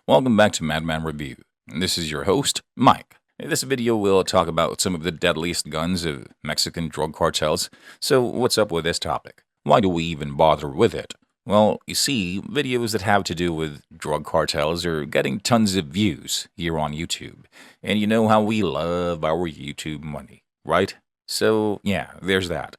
Welcome back to MADMAN Review. This is your host, Mike. In this video, we'll talk about some of the deadliest guns of Mexican drug cartels. So, what's up with this topic? Why do we even bother with it? Well, you see, videos that have to do with drug cartels are getting tons of views here on YouTube. And you know how we love our YouTube money, right? So, yeah, there's that.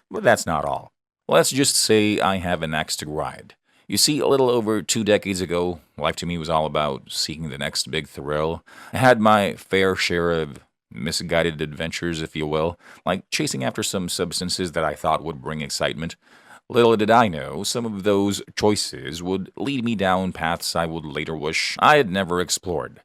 But that's not all. Let's just say I have an axe to grind. You see, a little over 2 decades ago, life to me was all about seeking the next big thrill. I had my fair share of misguided adventures, if you will, like chasing after some substances that I thought would bring excitement. Little did I know, some of those choices would lead me down paths I would later wish I had never explored.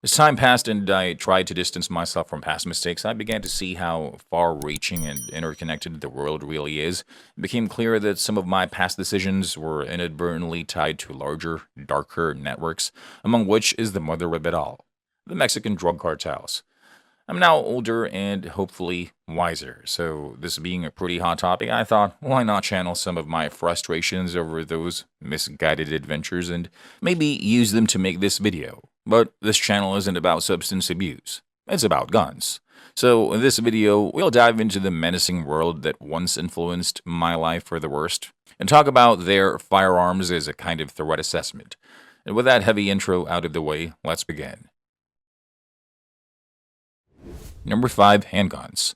As time passed and I tried to distance myself from past mistakes, I began to see how far-reaching and interconnected the world really is. It became clear that some of my past decisions were inadvertently tied to larger, darker networks, among which is the mother of it all, the Mexican drug cartels. I'm now older and hopefully wiser, so this being a pretty hot topic, I thought, why not channel some of my frustrations over those misguided adventures and maybe use them to make this video. But this channel isn't about substance abuse, it's about guns. So in this video, we'll dive into the menacing world that once influenced my life for the worst, and talk about their firearms as a kind of threat assessment. And with that heavy intro out of the way, let's begin. Number 5. Handguns.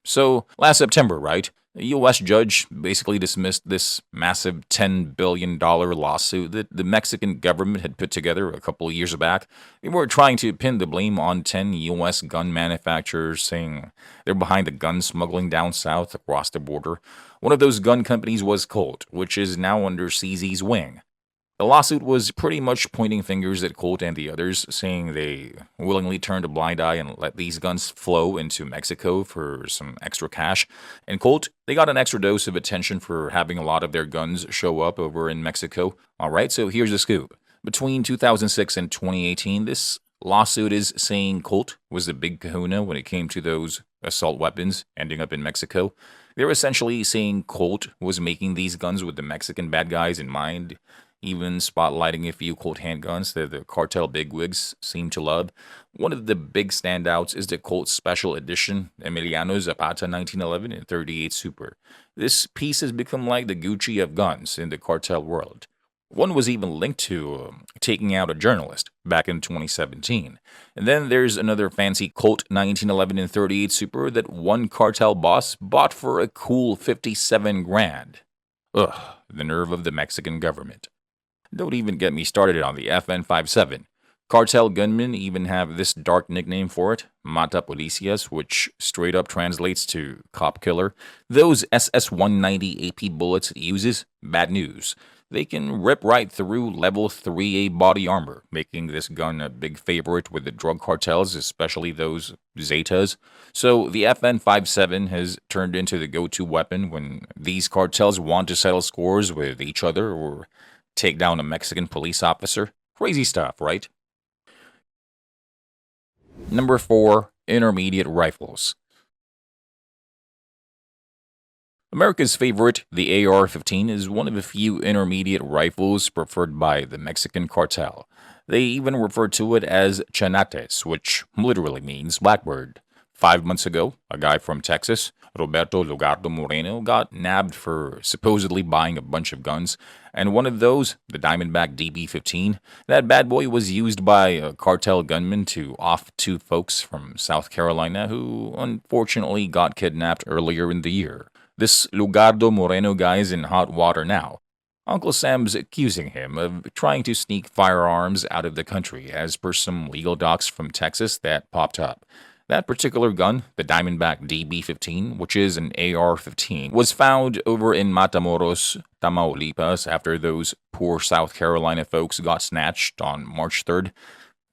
So, last September, right? A U.S. judge basically dismissed this massive $10 billion lawsuit that the Mexican government had put together a couple of years back. They were trying to pin the blame on 10 U.S. gun manufacturers, saying they're behind the gun smuggling down south across the border. One of those gun companies was Colt, which is now under CZ's wing. The lawsuit was pretty much pointing fingers at Colt and the others, saying they willingly turned a blind eye and let these guns flow into Mexico for some extra cash. And Colt, they got an extra dose of attention for having a lot of their guns show up over in Mexico. Alright, so here's the scoop. Between 2006 and 2018, this lawsuit is saying Colt was the big kahuna when it came to those assault weapons ending up in Mexico. They're essentially saying Colt was making these guns with the Mexican bad guys in mind, even spotlighting a few Colt handguns that the cartel bigwigs seem to love. One of the big standouts is the Colt Special Edition Emiliano Zapata 1911 and 38 Super. This piece has become like the Gucci of guns in the cartel world. One was even linked to taking out a journalist back in 2017. And then there's another fancy Colt 1911 and 38 Super that one cartel boss bought for a cool 57 grand. Ugh, the nerve of the Mexican government. Don't even get me started on the FN57. Cartel gunmen even have this dark nickname for it, Mata Policias, which straight up translates to cop killer. Those SS-190 AP bullets it uses, bad news. They can rip right through level 3A body armor, making this gun a big favorite with the drug cartels, especially those Zetas. So the FN57 has turned into the go-to weapon when these cartels want to settle scores with each other or take down a Mexican police officer. Crazy stuff, right? Number 4. Intermediate rifles. America's favorite, the AR-15, is one of a few intermediate rifles preferred by the Mexican cartel. They even refer to it as chanates, which literally means blackbird. 5 months ago, a guy from Texas, Roberto Lugardo Moreno, got nabbed for supposedly buying a bunch of guns, and one of those, the Diamondback DB-15, that bad boy was used by a cartel gunman to off 2 folks from South Carolina who unfortunately got kidnapped earlier in the year. This Lugardo Moreno guy is in hot water now. Uncle Sam's accusing him of trying to sneak firearms out of the country, as per some legal docs from Texas that popped up. That particular gun, the Diamondback DB-15, which is an AR-15, was found over in Matamoros, Tamaulipas, after those poor South Carolina folks got snatched on March 3rd.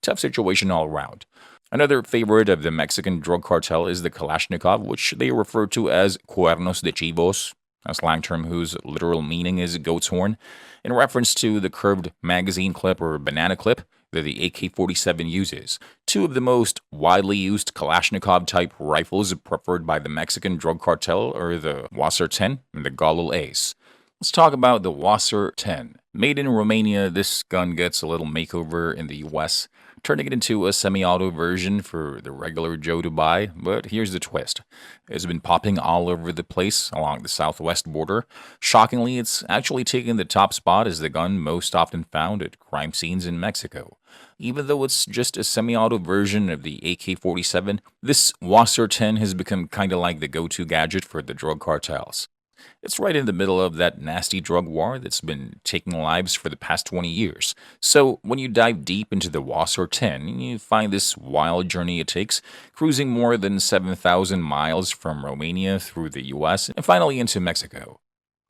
Tough situation all around. Another favorite of the Mexican drug cartel is the Kalashnikov, which they refer to as cuernos de chivos, a slang term whose literal meaning is goat's horn, in reference to the curved magazine clip or banana clip that the AK-47 uses. 2 of the most widely used Kalashnikov-type rifles preferred by the Mexican drug cartel are the Wasser 10 and the Galil Ace. Let's talk about the Wasser 10. Made in Romania, this gun gets a little makeover in the US, turning it into a semi-auto version for the regular Joe to buy. But here's the twist. It's been popping all over the place along the southwest border. Shockingly, it's actually taken the top spot as the gun most often found at crime scenes in Mexico. Even though it's just a semi-auto version of the AK-47, this Wasser 10 has become kinda like the go-to gadget for the drug cartels. It's right in the middle of that nasty drug war that's been taking lives for the past 20 years. So, when you dive deep into the Wasser 10, you find this wild journey it takes, cruising more than 7,000 miles from Romania through the US and finally into Mexico.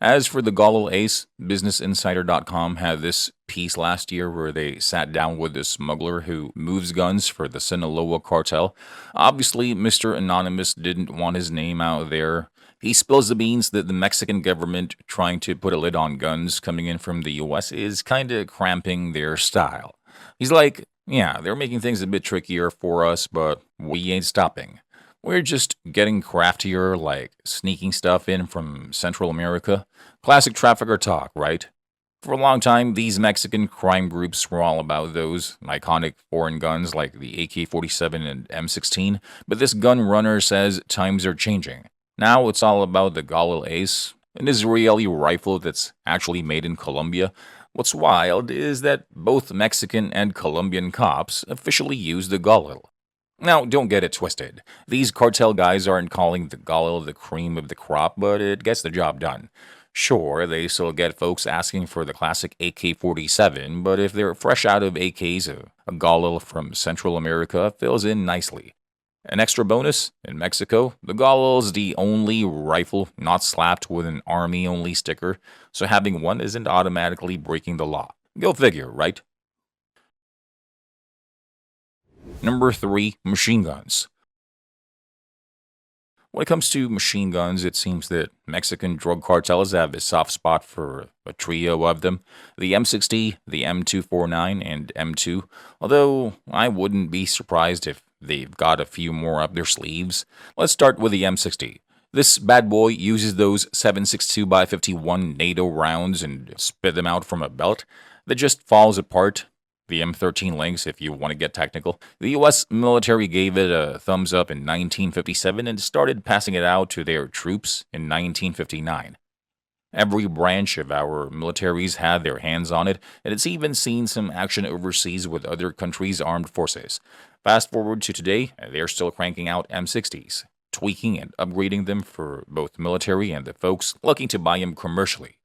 As for the Gallil Ace, BusinessInsider.com had this piece last year where they sat down with a smuggler who moves guns for the Sinaloa cartel. Obviously, Mr. Anonymous didn't want his name out there. He spills the beans that the Mexican government trying to put a lid on guns coming in from the US is kinda cramping their style. He's like, yeah, they're making things a bit trickier for us, but we ain't stopping. We're just getting craftier, like sneaking stuff in from Central America. Classic trafficker talk, right? For a long time, these Mexican crime groups were all about those iconic foreign guns like the AK-47 and M16, but this gun runner says times are changing. Now it's all about the Gallil Ace, an Israeli rifle that's actually made in Colombia. What's wild is that both Mexican and Colombian cops officially use the Gallil. Now, don't get it twisted. These cartel guys aren't calling the Gallil the cream of the crop, but it gets the job done. Sure, they still get folks asking for the classic AK-47, but if they're fresh out of AKs, a Gallil from Central America fills in nicely. An extra bonus, in Mexico, the Gallil's the only rifle not slapped with an army-only sticker, so having one isn't automatically breaking the law. Go figure, right? Number 3, machine guns. When it comes to machine guns, it seems that Mexican drug cartels have a soft spot for a trio of them: the M60, the M249, and M2, although I wouldn't be surprised if they've got a few more up their sleeves. Let's start with the M60. This bad boy uses those 7.62x51 NATO rounds and spit them out from a belt that just falls apart. The M13 lengths, if you want to get technical. The US military gave it a thumbs up in 1957 and started passing it out to their troops in 1959. Every branch of our militaries had their hands on it, and it's even seen some action overseas with other countries' armed forces. Fast forward to today, they're still cranking out M60s, tweaking and upgrading them for both military and the folks looking to buy them commercially.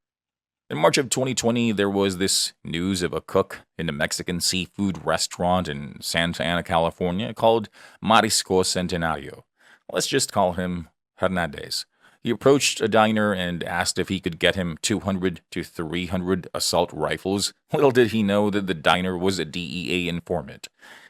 In March of 2020, there was this news of a cook in a Mexican seafood restaurant in Santa Ana, California, called Marisco Centenario. Let's just call him Hernandez. He approached a diner and asked if he could get him 200 to 300 assault rifles. Little did he know that the diner was a DEA informant.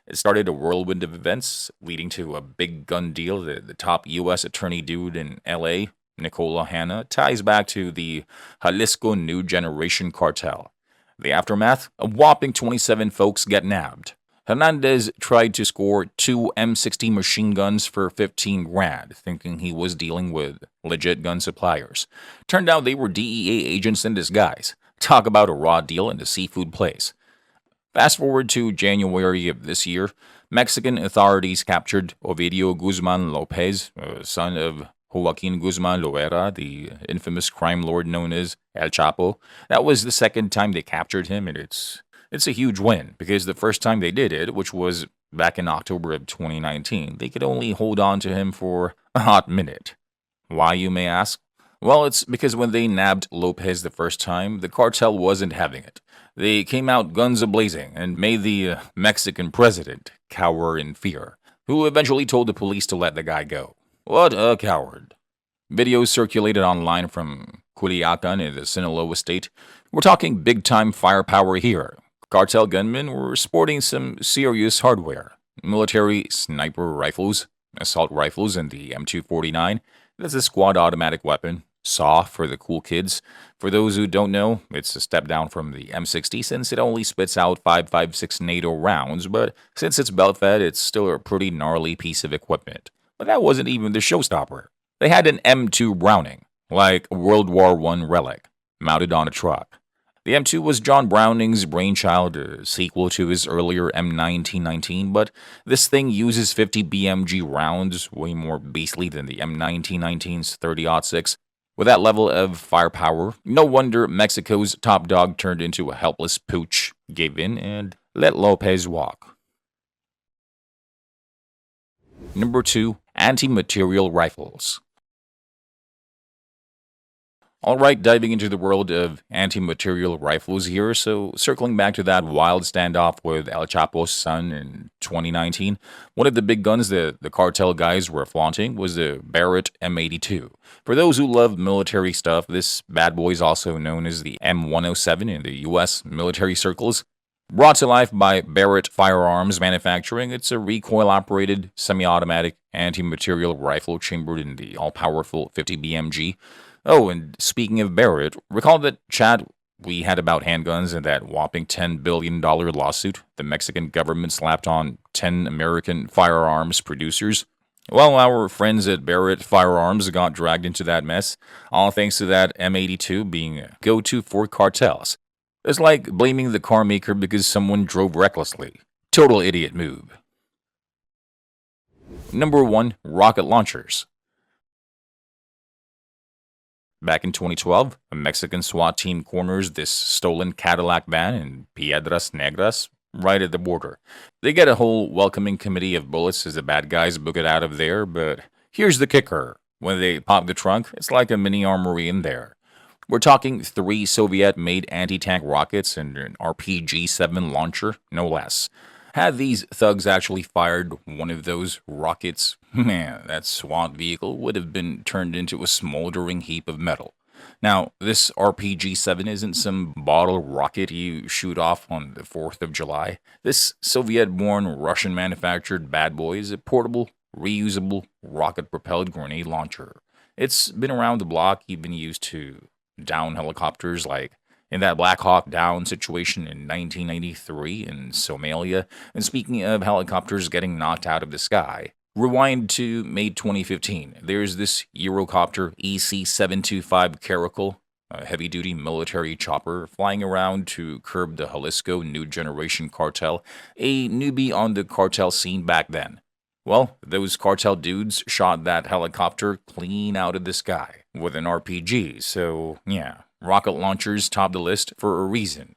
It started a whirlwind of events, leading to a big gun deal that the top U.S. attorney dude in L.A., Nicola Hanna, ties back to the Jalisco New Generation Cartel. The aftermath? A whopping 27 folks get nabbed. Hernandez tried to score 2 M60 machine guns for 15 grand, thinking he was dealing with legit gun suppliers. Turned out they were DEA agents in disguise. Talk about a raw deal in a seafood place. Fast forward to January of this year, Mexican authorities captured Ovidio Guzman Lopez, son of Joaquin Guzman Loera, the infamous crime lord known as El Chapo. That was the second time they captured him, and it's a huge win, because the first time they did it, which was back in October of 2019, they could only hold on to him for a hot minute. Why, you may ask? Well, it's because when they nabbed Lopez the first time, the cartel wasn't having it. They came out guns a-blazing and made the Mexican president cower in fear, who eventually told the police to let the guy go. What a coward. Videos circulated online from Culiacan in the Sinaloa state. We're talking big-time firepower here. Cartel gunmen were sporting some serious hardware. Military sniper rifles, assault rifles, and the M249. That's a squad automatic weapon. SAW for the cool kids. For those who don't know, it's a step down from the M60 since it only spits out 5.56 NATO rounds, but since it's belt-fed, it's still a pretty gnarly piece of equipment. But that wasn't even the showstopper. They had an M2 Browning, like a World War I relic, mounted on a truck. The M2 was John Browning's brainchild, a sequel to his earlier M1919, but this thing uses 50 BMG rounds, way more beastly than the M1919's 30-06. With that level of firepower, no wonder Mexico's top dog turned into a helpless pooch, gave in, and let Lopez walk. Number 2. Antimaterial rifles. Alright, diving into the world of anti-material rifles here, so circling back to that wild standoff with El Chapo's son in 2019, one of the big guns that the cartel guys were flaunting was the Barrett M82. For those who love military stuff, this bad boy is also known as the M107 in the US military circles. Brought to life by Barrett Firearms Manufacturing, it's a recoil-operated, semi-automatic anti-material rifle chambered in the all-powerful 50 BMG. Oh, and speaking of Barrett, recall that chat we had about handguns and that whopping $10 billion lawsuit the Mexican government slapped on 10 American firearms producers? Well, our friends at Barrett Firearms got dragged into that mess, all thanks to that M82 being a go-to for cartels. It's like blaming the car maker because someone drove recklessly. Total idiot move. Number 1. Rocket launchers. Back in 2012, a Mexican SWAT team corners this stolen Cadillac van in Piedras Negras, right at the border. They get a whole welcoming committee of bullets as the bad guys book it out of there, but here's the kicker. When they pop the trunk, it's like a mini armory in there. We're talking 3 Soviet-made anti-tank rockets and an RPG-7 launcher, no less. Had these thugs actually fired one of those rockets, man, that SWAT vehicle would have been turned into a smoldering heap of metal. Now, this RPG-7 isn't some bottle rocket you shoot off on the 4th of July. This Soviet-born, Russian-manufactured bad boy is a portable, reusable, rocket-propelled grenade launcher. It's been around the block, even used to down helicopters like in that Black Hawk Down situation in 1993 in Somalia. And speaking of helicopters getting knocked out of the sky, rewind to May 2015. There's this Eurocopter EC-725 Caracal, a heavy-duty military chopper, flying around to curb the Jalisco New Generation Cartel, a newbie on the cartel scene back then. Well, those cartel dudes shot that helicopter clean out of the sky with an RPG, so yeah. Rocket launchers top the list for a reason.